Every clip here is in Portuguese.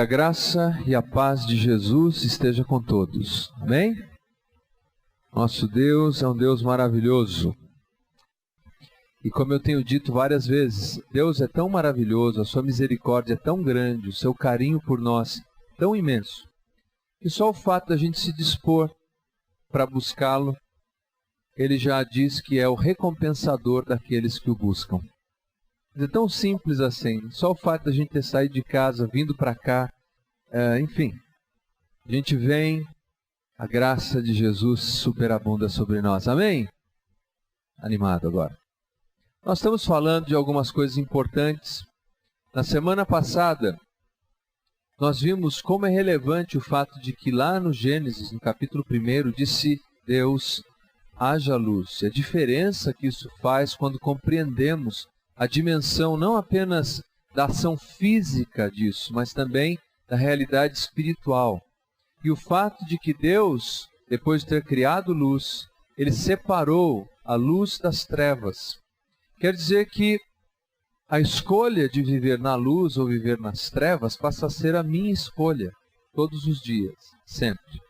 A graça e a paz de Jesus esteja com todos. Amém? Nosso Deus é um Deus maravilhoso. E como eu tenho dito várias vezes, Deus é tão maravilhoso, a sua misericórdia é tão grande, o seu carinho por nós tão imenso, que só o fato da gente se dispor para buscá-lo, ele já diz que é o recompensador daqueles que o buscam. É tão simples assim, só o fato da gente ter saído de casa, vindo para cá, enfim, a gente vem, a graça de Jesus superabunda sobre nós. Amém? Animado agora. Nós estamos falando de algumas coisas importantes. Na semana passada, nós vimos como é relevante o fato de que lá no Gênesis, no capítulo 1, disse Deus, haja luz. E a diferença que isso faz quando compreendemos a dimensão não apenas da ação física disso, mas também da realidade espiritual. E o fato de que Deus, depois de ter criado luz, Ele separou a luz das trevas. Quer dizer que a escolha de viver na luz ou viver nas trevas passa a ser a minha escolha, todos os dias, sempre.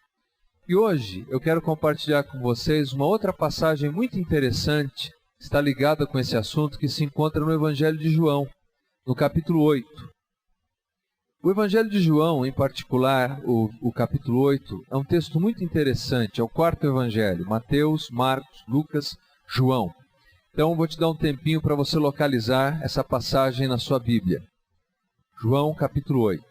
E hoje eu quero compartilhar com vocês uma outra passagem muito interessante, que está ligada com esse assunto, que se encontra no Evangelho de João, no capítulo 8. O Evangelho de João, em particular, o capítulo 8, é um texto muito interessante, é o quarto Evangelho, Mateus, Marcos, Lucas, João. Então, vou te dar um tempinho para você localizar essa passagem na sua Bíblia. João, capítulo 8.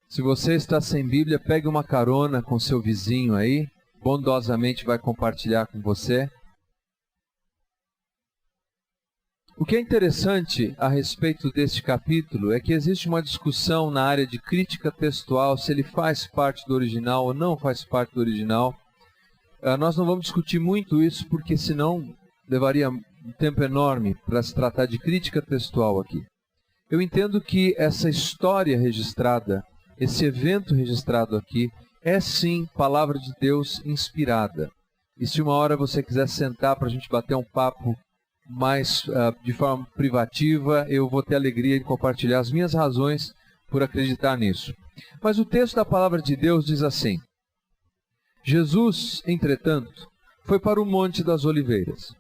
Se você está sem Bíblia, pegue uma carona com seu vizinho aí, bondosamente vai compartilhar com você. O que é interessante a respeito deste capítulo é que existe uma discussão na área de crítica textual, se ele faz parte do original ou não faz parte do original. Nós não vamos discutir muito isso, porque senão levaria um tempo enorme para se tratar de crítica textual aqui. Eu entendo que essa história registrada, esse evento registrado aqui, é sim palavra de Deus inspirada. E se uma hora você quiser sentar para a gente bater um papo mais de forma privativa, eu vou ter alegria em compartilhar as minhas razões por acreditar nisso. Mas o texto da palavra de Deus diz assim: Jesus, entretanto, foi para o Monte das Oliveiras.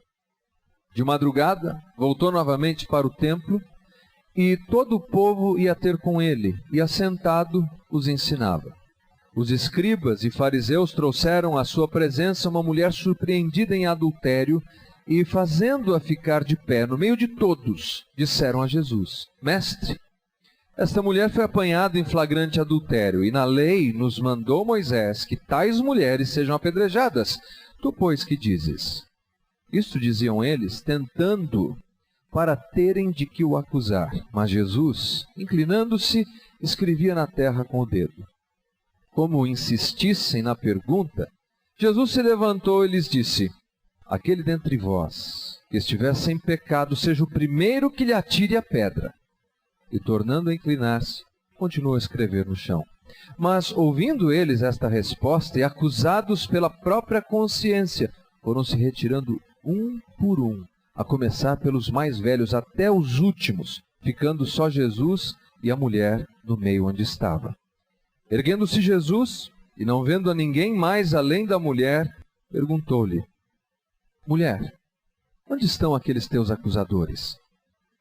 De madrugada, voltou novamente para o templo, e todo o povo ia ter com ele, e assentado os ensinava. Os escribas e fariseus trouxeram à sua presença uma mulher surpreendida em adultério, e fazendo-a ficar de pé no meio de todos, disseram a Jesus: Mestre, esta mulher foi apanhada em flagrante adultério, e na lei nos mandou Moisés que tais mulheres sejam apedrejadas. Tu, pois, que dizes? Isto diziam eles, tentando para terem de que o acusar. Mas Jesus, inclinando-se, escrevia na terra com o dedo. Como insistissem na pergunta, Jesus se levantou e lhes disse: Aquele dentre vós que estiver sem pecado, seja o primeiro que lhe atire a pedra. E tornando a inclinar-se, continuou a escrever no chão. Mas, ouvindo eles esta resposta e acusados pela própria consciência, foram se retirando um por um, a começar pelos mais velhos até os últimos, ficando só Jesus e a mulher no meio onde estava. Erguendo-se Jesus, e não vendo a ninguém mais além da mulher, perguntou-lhe: Mulher, onde estão aqueles teus acusadores?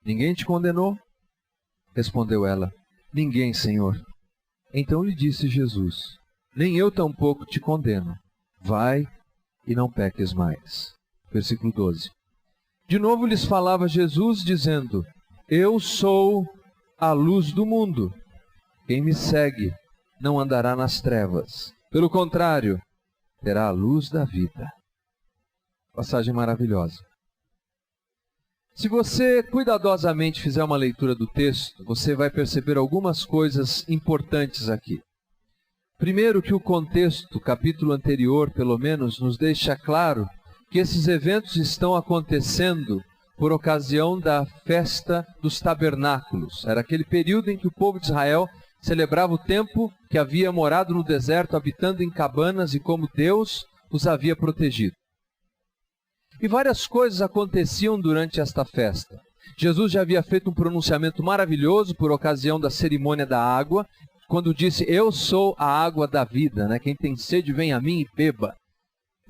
Ninguém te condenou? Respondeu ela: Ninguém, Senhor. Então lhe disse Jesus: Nem eu tampouco te condeno. Vai e não peques mais. Versículo 12. De novo lhes falava Jesus, dizendo: Eu sou a luz do mundo. Quem me segue não andará nas trevas. Pelo contrário, terá a luz da vida. Passagem maravilhosa. Se você cuidadosamente fizer uma leitura do texto, você vai perceber algumas coisas importantes aqui. Primeiro, que o contexto, o capítulo anterior, pelo menos, nos deixa claro que esses eventos estão acontecendo por ocasião da festa dos tabernáculos. Era aquele período em que o povo de Israel celebrava o tempo que havia morado no deserto, habitando em cabanas, e como Deus os havia protegido. E várias coisas aconteciam durante esta festa. Jesus já havia feito um pronunciamento maravilhoso por ocasião da cerimônia da água, quando disse, eu sou a água da vida, né? Quem tem sede, vem a mim e beba.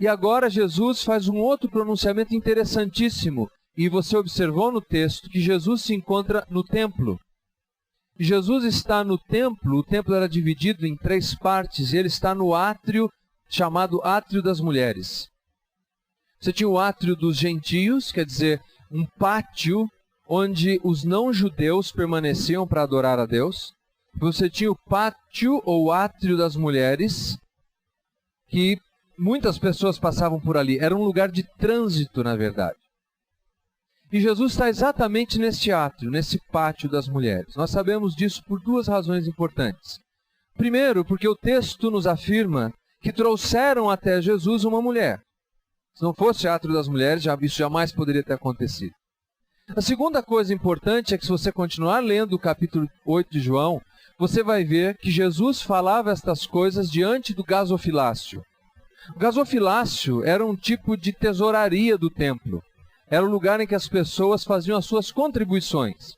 E agora Jesus faz um outro pronunciamento interessantíssimo. E você observou no texto que Jesus se encontra no templo. Jesus está no templo, o templo era dividido em 3 partes, e ele está no átrio chamado Átrio das Mulheres. Você tinha o átrio dos gentios, quer dizer, um pátio onde os não-judeus permaneciam para adorar a Deus. Você tinha o pátio ou átrio das mulheres, que muitas pessoas passavam por ali. Era um lugar de trânsito, na verdade. E Jesus está exatamente neste átrio, nesse pátio das mulheres. Nós sabemos disso por 2 razões importantes. Primeiro, porque o texto nos afirma que trouxeram até Jesus uma mulher. Se não fosse o átrio das mulheres, isso jamais poderia ter acontecido. A segunda coisa importante é que se você continuar lendo o capítulo 8 de João, você vai ver que Jesus falava estas coisas diante do gasofilácio. O gasofilácio era um tipo de tesouraria do templo. Era o lugar em que as pessoas faziam as suas contribuições.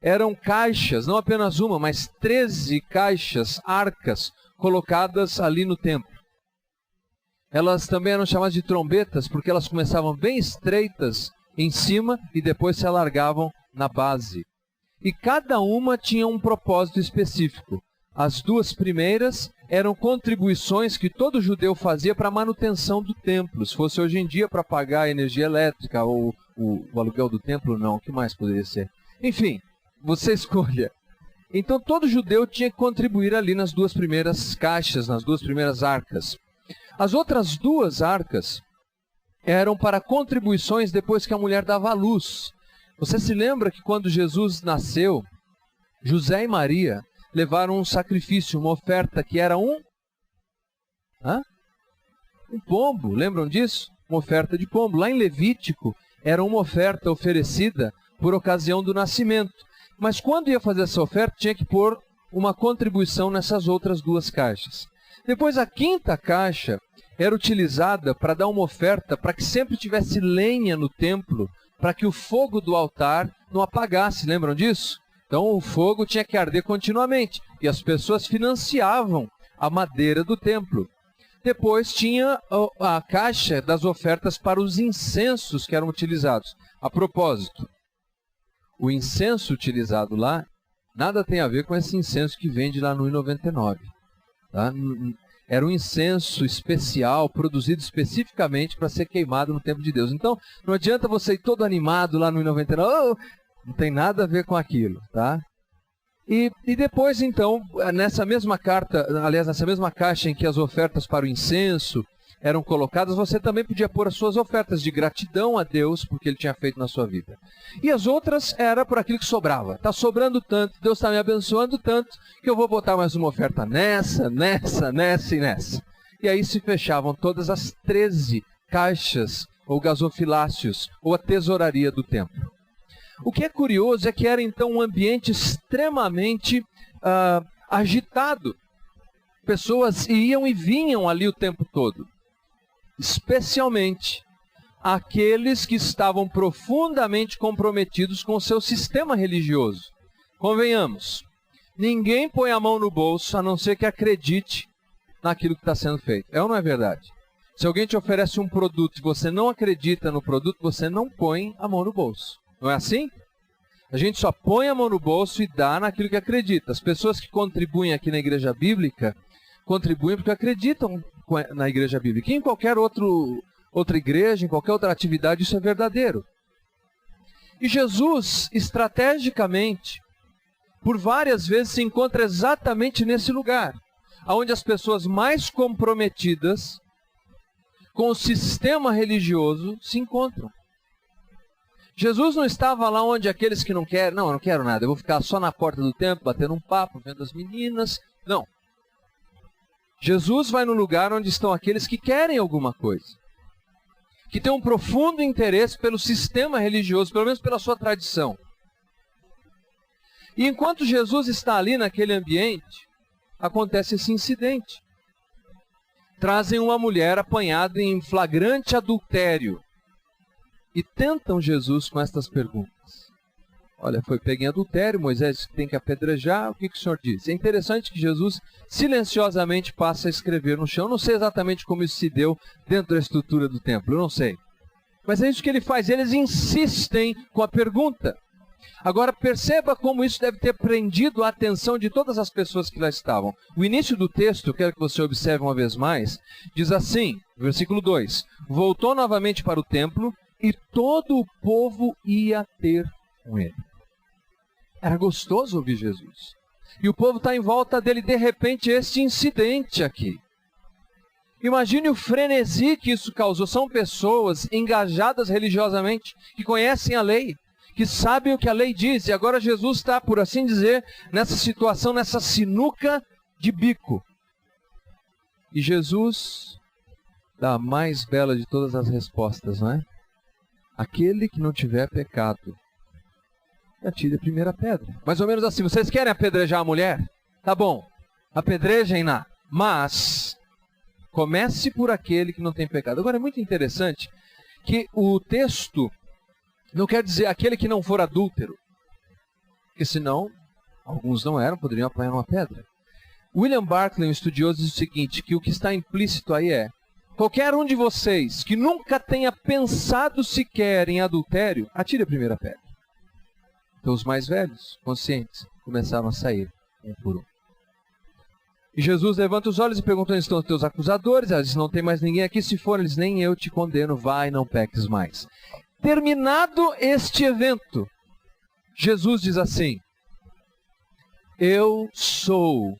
Eram caixas, não apenas uma, mas 13 caixas, arcas, colocadas ali no templo. Elas também eram chamadas de trombetas, porque elas começavam bem estreitas em cima e depois se alargavam na base. E cada uma tinha um propósito específico. As 2 primeiras eram contribuições que todo judeu fazia para a manutenção do templo. Se fosse hoje em dia para pagar a energia elétrica ou o aluguel do templo, não. O que mais poderia ser? Enfim, você escolha. Então todo judeu tinha que contribuir ali nas 2 primeiras caixas, nas 2 primeiras arcas. As outras 2 arcas eram para contribuições depois que a mulher dava à luz. Você se lembra que quando Jesus nasceu, José e Maria levaram um sacrifício, uma oferta que era um pombo, lembram disso? Uma oferta de pombo. Lá em Levítico, era uma oferta oferecida por ocasião do nascimento. Mas quando ia fazer essa oferta, tinha que pôr uma contribuição nessas outras 2 caixas. Depois, a 5ª caixa era utilizada para dar uma oferta para que sempre tivesse lenha no templo, para que o fogo do altar não apagasse, lembram disso? Então o fogo tinha que arder continuamente, e as pessoas financiavam a madeira do templo. Depois tinha a caixa das ofertas para os incensos que eram utilizados. A propósito, o incenso utilizado lá, nada tem a ver com esse incenso que vende lá no 1,99. Tá? Era um incenso especial, produzido especificamente para ser queimado no templo de Deus. Então, não adianta você ir todo animado lá no 1,99, não tem nada a ver com aquilo, tá? E depois, então, nessa mesma carta, aliás, nessa mesma caixa em que as ofertas para o incenso eram colocadas, você também podia pôr as suas ofertas de gratidão a Deus por que Ele tinha feito na sua vida. E as outras era por aquilo que sobrava. Está sobrando tanto, Deus está me abençoando tanto, que eu vou botar mais uma oferta nessa e nessa. E aí se fechavam todas as 13 caixas, ou gasofilácios, ou a tesouraria do templo. O que é curioso é que era então um ambiente extremamente agitado. Pessoas iam e vinham ali o tempo todo. Especialmente aqueles que estavam profundamente comprometidos com o seu sistema religioso. Convenhamos, ninguém põe a mão no bolso a não ser que acredite naquilo que está sendo feito. É ou não é verdade? Se alguém te oferece um produto e você não acredita no produto, você não põe a mão no bolso. Não é assim? A gente só põe a mão no bolso e dá naquilo que acredita. As pessoas que contribuem aqui na Igreja Bíblica, contribuem porque acreditam na Igreja Bíblica. E em qualquer outra igreja, em qualquer outra atividade, isso é verdadeiro. E Jesus, estrategicamente, por várias vezes se encontra exatamente nesse lugar, onde as pessoas mais comprometidas com o sistema religioso se encontram. Jesus não estava lá onde aqueles que não querem, não, eu não quero nada, eu vou ficar só na porta do templo, batendo um papo, vendo as meninas. Não. Jesus vai no lugar onde estão aqueles que querem alguma coisa, que têm um profundo interesse pelo sistema religioso, pelo menos pela sua tradição. E enquanto Jesus está ali naquele ambiente, acontece esse incidente. Trazem uma mulher apanhada em flagrante adultério e tentam Jesus com estas perguntas. Olha, foi pego em adultério, Moisés tem que apedrejar, o que o senhor diz? É interessante que Jesus silenciosamente passa a escrever no chão. Eu não sei exatamente como isso se deu dentro da estrutura do templo, eu não sei. Mas é isso que ele faz, eles insistem com a pergunta. Agora perceba como isso deve ter prendido a atenção de todas as pessoas que lá estavam. O início do texto, eu quero que você observe uma vez mais, diz assim, versículo 2: voltou novamente para o templo e todo o povo ia ter com ele. Era gostoso ouvir Jesus. E o povo está em volta dele, de repente, este incidente aqui. Imagine o frenesi que isso causou. São pessoas engajadas religiosamente, que conhecem a lei, que sabem o que a lei diz. E agora Jesus está, por assim dizer, nessa situação, nessa sinuca de bico. E Jesus dá a mais bela de todas as respostas, não é? Aquele que não tiver pecado, atire a primeira pedra. Mais ou menos assim, vocês querem apedrejar a mulher? Tá bom, apedrejem-na, mas comece por aquele que não tem pecado. Agora é muito interessante que o texto não quer dizer aquele que não for adúltero, porque senão, alguns não eram, poderiam apanhar uma pedra. William Barclay, um estudioso, diz o seguinte, que o que está implícito aí é: qualquer um de vocês que nunca tenha pensado sequer em adultério, atire a primeira pedra. Então os mais velhos, conscientes, começaram a sair, um por um. E Jesus levanta os olhos e pergunta: onde estão os teus acusadores? Eles: não tem mais ninguém aqui. Se for, eles: nem eu te condeno, vai, não peques mais. Terminado este evento, Jesus diz assim: eu sou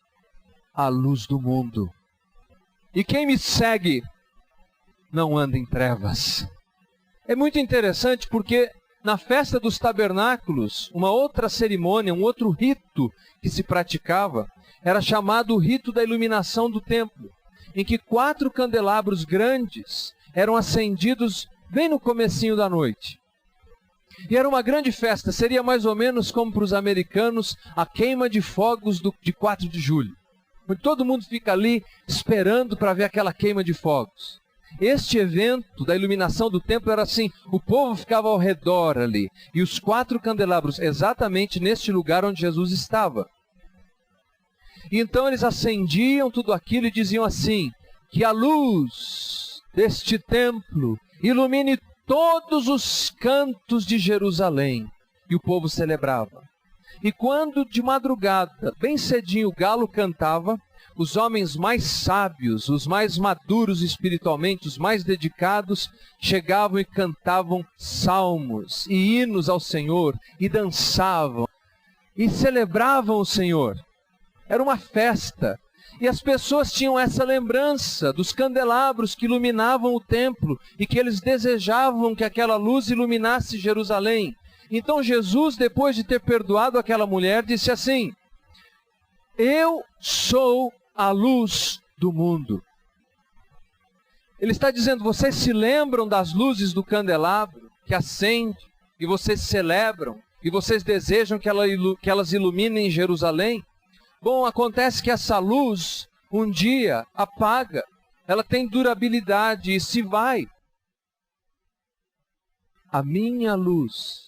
a luz do mundo, e quem me segue não anda em trevas. É muito interessante porque na festa dos tabernáculos, uma outra cerimônia, um outro rito que se praticava, era chamado o rito da iluminação do templo, em que 4 candelabros grandes eram acendidos bem no comecinho da noite. E era uma grande festa, seria mais ou menos como para os americanos a queima de fogos de 4 de julho. Todo mundo fica ali esperando para ver aquela queima de fogos. Este evento da iluminação do templo era assim, o povo ficava ao redor ali, e os 4 candelabros exatamente neste lugar onde Jesus estava. E então eles acendiam tudo aquilo e diziam assim: que a luz deste templo ilumine todos os cantos de Jerusalém. E o povo celebrava. E quando de madrugada, bem cedinho, o galo cantava, os homens mais sábios, os mais maduros espiritualmente, os mais dedicados, chegavam e cantavam salmos e hinos ao Senhor, e dançavam, e celebravam o Senhor. Era uma festa. E as pessoas tinham essa lembrança dos candelabros que iluminavam o templo, e que eles desejavam que aquela luz iluminasse Jerusalém. Então Jesus, depois de ter perdoado aquela mulher, disse assim: eu sou a luz do mundo. Ele está dizendo: vocês se lembram das luzes do candelabro que acende, e vocês celebram, e vocês desejam que elas iluminem Jerusalém? Bom, acontece que essa luz um dia apaga, ela tem durabilidade e se vai. A minha luz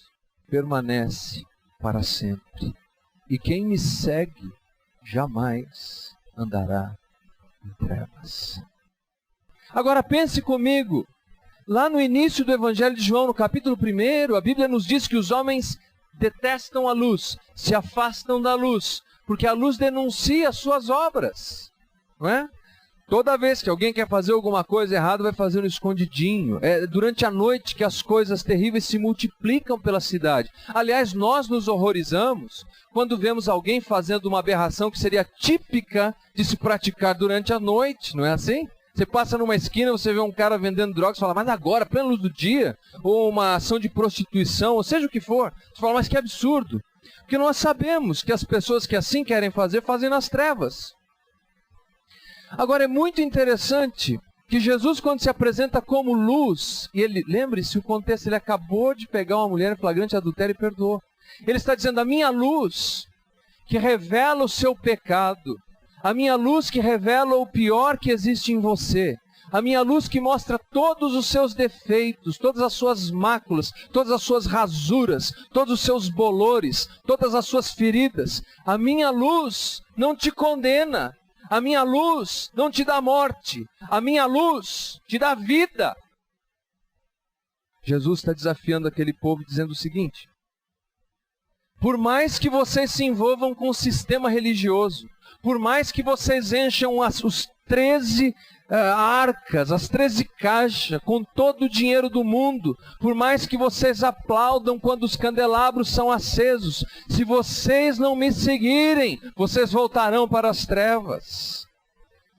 permanece para sempre, e quem me segue jamais andará em trevas. Agora pense comigo, lá no início do Evangelho de João, no capítulo 1, a Bíblia nos diz que os homens detestam a luz, se afastam da luz, porque a luz denuncia as suas obras, não é? Toda vez que alguém quer fazer alguma coisa errada, vai fazer no escondidinho. É durante a noite que as coisas terríveis se multiplicam pela cidade. Aliás, nós nos horrorizamos quando vemos alguém fazendo uma aberração que seria típica de se praticar durante a noite, não é assim? Você passa numa esquina, você vê um cara vendendo drogas, você fala: mas agora, plena luz do dia, ou uma ação de prostituição, ou seja o que for, você fala: mas que absurdo. Porque nós sabemos que as pessoas que assim querem fazer, fazem nas trevas. Agora é muito interessante que Jesus, quando se apresenta como luz, e ele, lembre-se o contexto, ele acabou de pegar uma mulher em flagrante adultério e perdoou. Ele está dizendo: a minha luz que revela o seu pecado, a minha luz que revela o pior que existe em você, A minha luz que mostra todos os seus defeitos, todas as suas máculas, todas as suas rasuras, todos os seus bolores, todas as suas feridas. A minha luz não te condena. A minha luz não te dá morte. A minha luz te dá vida. Jesus está desafiando aquele povo dizendo o seguinte: por mais que vocês se envolvam com o sistema religioso, por mais que vocês encham os 13 arcas, as 13 caixas, com todo o dinheiro do mundo, por mais que vocês aplaudam quando os candelabros são acesos, se vocês não me seguirem, vocês voltarão para as trevas.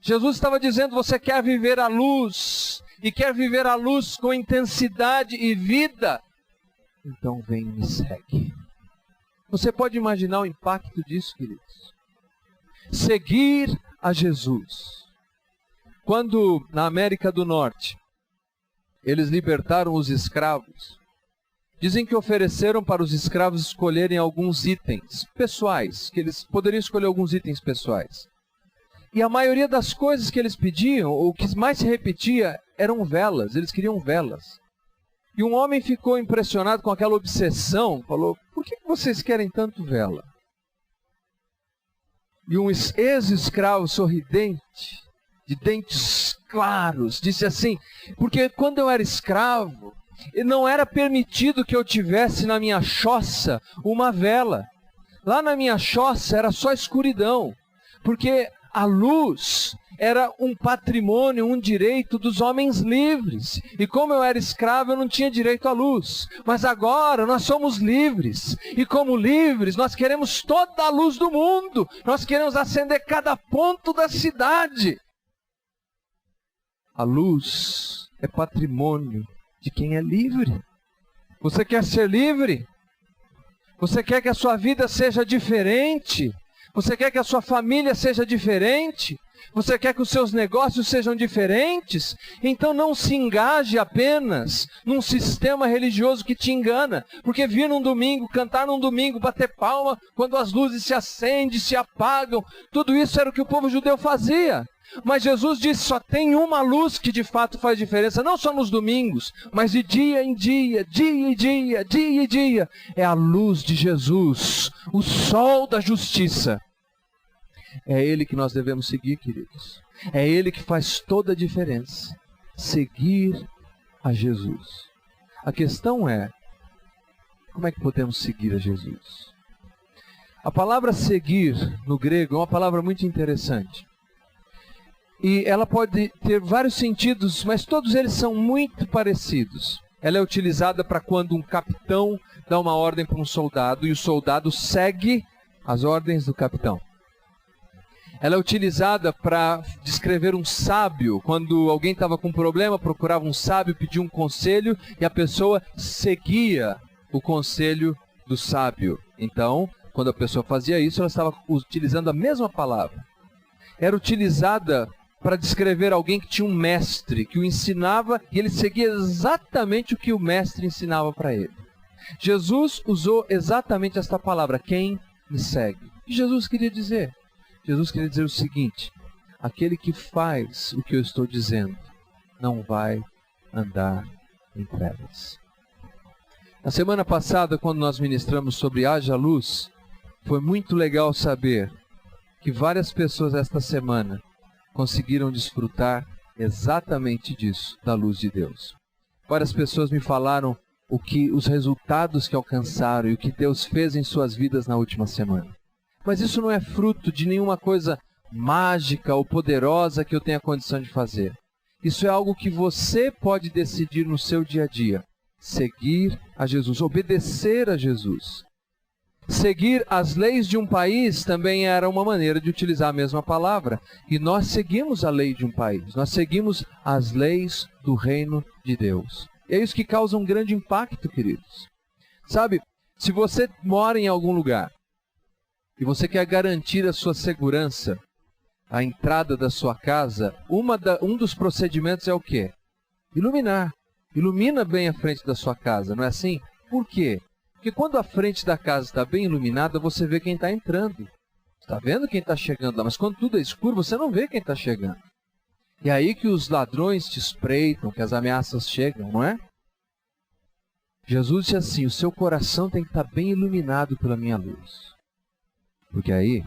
Jesus estava dizendo: você quer viver a luz, e quer viver a luz com intensidade e vida? Então vem e me segue. Você pode imaginar o impacto disso, queridos? Seguir a Jesus. Quando na América do Norte eles libertaram os escravos, dizem que ofereceram para os escravos escolherem alguns itens pessoais, que eles poderiam escolher alguns itens pessoais. E a maioria das coisas que eles pediam, o que mais se repetia, eram velas. Eles queriam velas. E um homem ficou impressionado com aquela obsessão, falou: por que vocês querem tanto vela? E um ex-escravo sorridente, de dentes claros, disse assim: porque quando eu era escravo, não era permitido que eu tivesse na minha choça uma vela. Lá na minha choça era só escuridão, porque a luz era um patrimônio, um direito dos homens livres. E como eu era escravo, eu não tinha direito à luz. Mas agora nós somos livres. E como livres, nós queremos toda a luz do mundo. Nós queremos acender cada ponto da cidade. A luz é patrimônio de quem é livre. Você quer ser livre? Você quer que a sua vida seja diferente? Você quer que a sua família seja diferente? Você quer que os seus negócios sejam diferentes? Então não se engaje apenas num sistema religioso que te engana. Porque vir num domingo, cantar num domingo, bater palma quando as luzes se acendem, se apagam, tudo isso era o que o povo judeu fazia. Mas Jesus disse: só tem uma luz que de fato faz diferença, não só nos domingos, mas de dia em dia, dia em dia, dia em dia. É a luz de Jesus, o sol da justiça. É Ele que nós devemos seguir, queridos. É Ele que faz toda a diferença. Seguir a Jesus. A questão é: como é que podemos seguir a Jesus? A palavra seguir no grego é uma palavra muito interessante. E ela pode ter vários sentidos, mas todos eles são muito parecidos. Ela é utilizada para quando um capitão dá uma ordem para um soldado e o soldado segue as ordens do capitão. Ela é utilizada para descrever um sábio. Quando alguém estava com um problema, procurava um sábio, pedia um conselho e a pessoa seguia o conselho do sábio. Então, quando a pessoa fazia isso, ela estava utilizando a mesma palavra. Era utilizada para descrever alguém que tinha um mestre, que o ensinava e ele seguia exatamente o que o mestre ensinava para ele. Jesus usou exatamente esta palavra: quem me segue. O que Jesus queria dizer? Jesus queria dizer o seguinte: aquele que faz o que eu estou dizendo não vai andar em trevas. Na semana passada, quando nós ministramos sobre Haja Luz, foi muito legal saber que várias pessoas esta semana conseguiram desfrutar exatamente disso, da luz de Deus. Várias pessoas me falaram os resultados que alcançaram e o que Deus fez em suas vidas na última semana. Mas isso não é fruto de nenhuma coisa mágica ou poderosa que eu tenha condição de fazer. Isso é algo que você pode decidir no seu dia a dia. Seguir a Jesus, obedecer a Jesus. Seguir as leis de um país também era uma maneira de utilizar a mesma palavra. E nós seguimos a lei de um país. Nós seguimos as leis do reino de Deus. E é isso que causa um grande impacto, queridos. Sabe, se você mora em algum lugar e você quer garantir a sua segurança, a entrada da sua casa, um dos procedimentos é o quê? Iluminar. Ilumina bem a frente da sua casa, não é assim? Por quê? Porque quando a frente da casa está bem iluminada, você vê quem está entrando. Está vendo quem está chegando lá, mas quando tudo é escuro, você não vê quem está chegando. E é aí que os ladrões te espreitam, que as ameaças chegam, não é? Jesus disse assim, o seu coração tem que estar bem iluminado pela minha luz. Porque aí,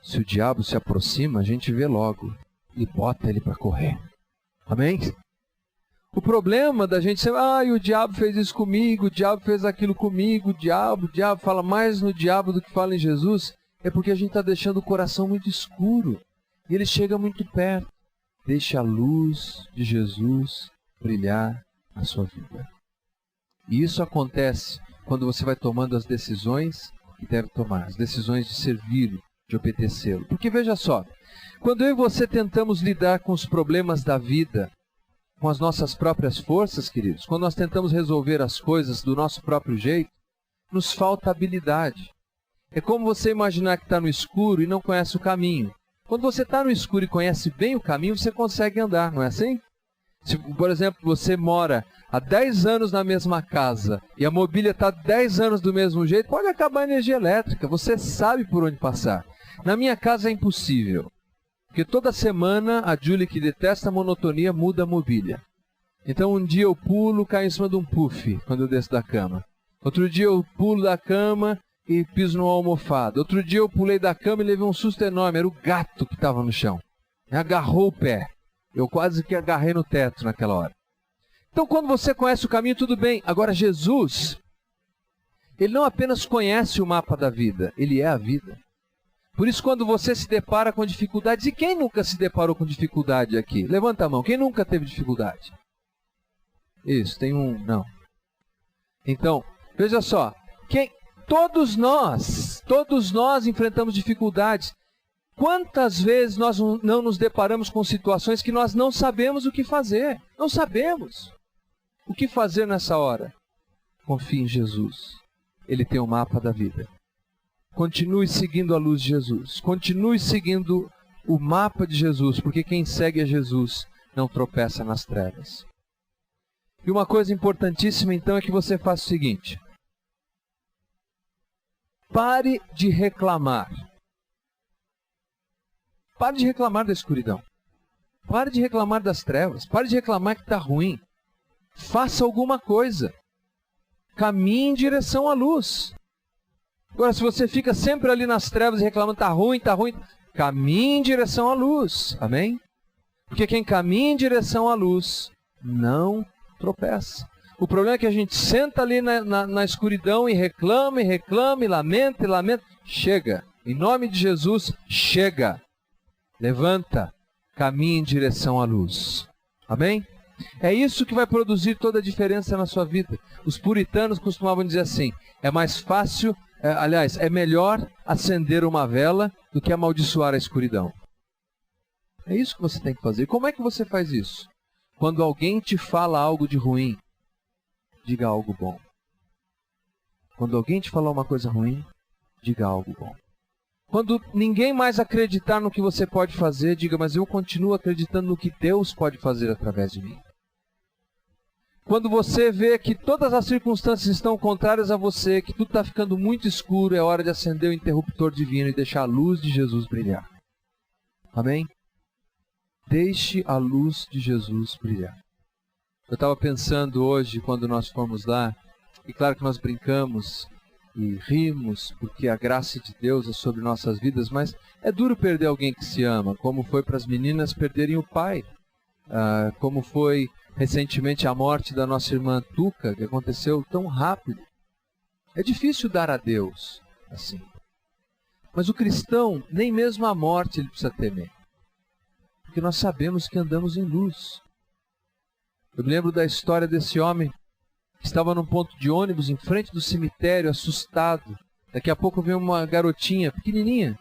se o diabo se aproxima, a gente vê logo e bota ele para correr. Amém? O problema da gente ser, o diabo fez isso comigo, o diabo fez aquilo comigo, o diabo fala mais no diabo do que fala em Jesus, é porque a gente está deixando o coração muito escuro. E ele chega muito perto. Deixe a luz de Jesus brilhar na sua vida. E isso acontece quando você vai tomando as decisões que deve tomar, as decisões de servi-lo, de obedecê-lo. Porque veja só, quando eu e você tentamos lidar com os problemas da vida, com as nossas próprias forças, queridos, quando nós tentamos resolver as coisas do nosso próprio jeito, nos falta habilidade. É como você imaginar que está no escuro e não conhece o caminho. Quando você está no escuro e conhece bem o caminho, você consegue andar, não é assim? Se, por exemplo, você mora há 10 anos na mesma casa e a mobília está 10 anos do mesmo jeito, pode acabar a energia elétrica, você sabe por onde passar. Na minha casa é impossível, porque toda semana a Julie, que detesta a monotonia, muda a mobília. Então um dia eu pulo, caio em cima de um puff quando eu desço da cama. Outro dia eu pulo da cama e piso numa almofada. Outro dia eu pulei da cama e levei um susto enorme, era o gato que estava no chão. Me agarrou o pé. Eu quase que agarrei no teto naquela hora. Então, quando você conhece o caminho, tudo bem. Agora, Jesus, ele não apenas conhece o mapa da vida, ele é a vida. Por isso, quando você se depara com dificuldades, e quem nunca se deparou com dificuldade aqui? Levanta a mão. Quem nunca teve dificuldade? Isso, tem um... Não. Então, veja só. Todos nós enfrentamos dificuldades. Quantas vezes nós não nos deparamos com situações que nós não sabemos o que fazer? Não sabemos. O que fazer nessa hora? Confie em Jesus. Ele tem o mapa da vida. Continue seguindo a luz de Jesus. Continue seguindo o mapa de Jesus, porque quem segue a Jesus não tropeça nas trevas. E uma coisa importantíssima, então, é que você faça o seguinte. Pare de reclamar. Pare de reclamar da escuridão. Pare de reclamar das trevas. Pare de reclamar que está ruim. Faça alguma coisa. Caminhe em direção à luz. Agora, se você fica sempre ali nas trevas e reclamando, está ruim, caminhe em direção à luz. Amém? Porque quem caminha em direção à luz não tropeça. O problema é que a gente senta ali na escuridão e reclama, e lamenta, Chega. Em nome de Jesus, chega. Levanta, caminhe em direção à luz. Amém? É isso que vai produzir toda a diferença na sua vida. Os puritanos costumavam dizer assim, é mais fácil, é melhor acender uma vela do que amaldiçoar a escuridão. É isso que você tem que fazer. E como é que você faz isso? Quando alguém te fala algo de ruim, diga algo bom. Quando alguém te falar uma coisa ruim, diga algo bom. Quando ninguém mais acreditar no que você pode fazer, diga, mas eu continuo acreditando no que Deus pode fazer através de mim. Quando você vê que todas as circunstâncias estão contrárias a você, que tudo está ficando muito escuro, é hora de acender o interruptor divino e deixar a luz de Jesus brilhar. Amém? Deixe a luz de Jesus brilhar. Eu estava pensando hoje, quando nós fomos lá, e claro que nós brincamos e rimos, porque a graça de Deus é sobre nossas vidas, mas é duro perder alguém que se ama, como foi para as meninas perderem o pai, como foi recentemente a morte da nossa irmã Tuca, que aconteceu tão rápido. É difícil dar a Deus assim. Mas o cristão, nem mesmo a morte ele precisa temer, porque nós sabemos que andamos em luz. Eu me lembro da história desse homem que estava num ponto de ônibus em frente do cemitério, assustado. Daqui a pouco vem uma garotinha pequenininha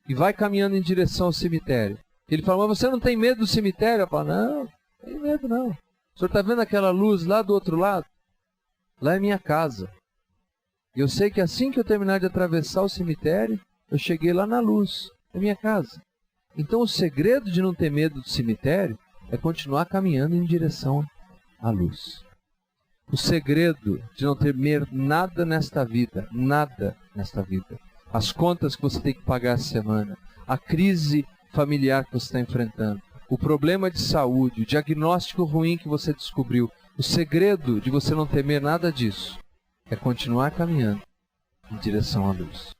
e vai caminhando em direção ao cemitério. Ele fala, mas você não tem medo do cemitério? Eu falo, não, não tenho medo não. O senhor está vendo aquela luz lá do outro lado? Lá é minha casa. E eu sei que assim que eu terminar de atravessar o cemitério, eu cheguei lá na luz, é minha casa. Então o segredo de não ter medo do cemitério é continuar caminhando em direção à luz. O segredo de não temer nada nesta vida, as contas que você tem que pagar essa semana, a crise familiar que você está enfrentando, o problema de saúde, o diagnóstico ruim que você descobriu, o segredo de você não temer nada disso é continuar caminhando em direção à luz.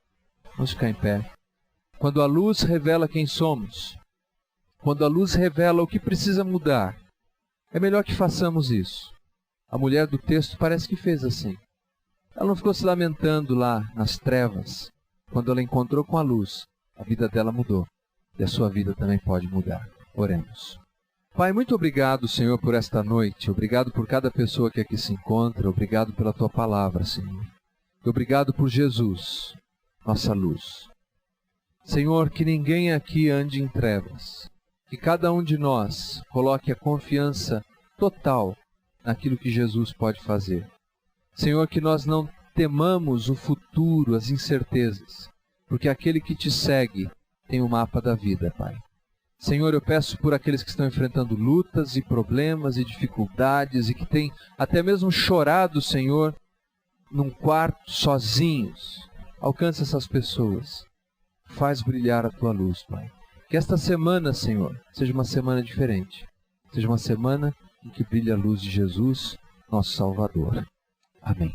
Vamos ficar em pé. Quando a luz revela quem somos, quando a luz revela o que precisa mudar, é melhor que façamos isso. A mulher do texto parece que fez assim. Ela não ficou se lamentando lá nas trevas. Quando ela encontrou com a luz, a vida dela mudou. E a sua vida também pode mudar. Oremos. Pai, muito obrigado, Senhor, por esta noite. Obrigado por cada pessoa que aqui se encontra. Obrigado pela Tua palavra, Senhor. E obrigado por Jesus, nossa luz. Senhor, que ninguém aqui ande em trevas. Que cada um de nós coloque a confiança total naquilo que Jesus pode fazer. Senhor, que nós não temamos o futuro, as incertezas, porque aquele que te segue tem o mapa da vida, Pai. Senhor, eu peço por aqueles que estão enfrentando lutas e problemas e dificuldades e que têm até mesmo chorado, Senhor, num quarto, sozinhos. Alcança essas pessoas. Faz brilhar a Tua luz, Pai. Que esta semana, Senhor, seja uma semana diferente. Seja uma semana em que brilhe a luz de Jesus, nosso Salvador. Amém.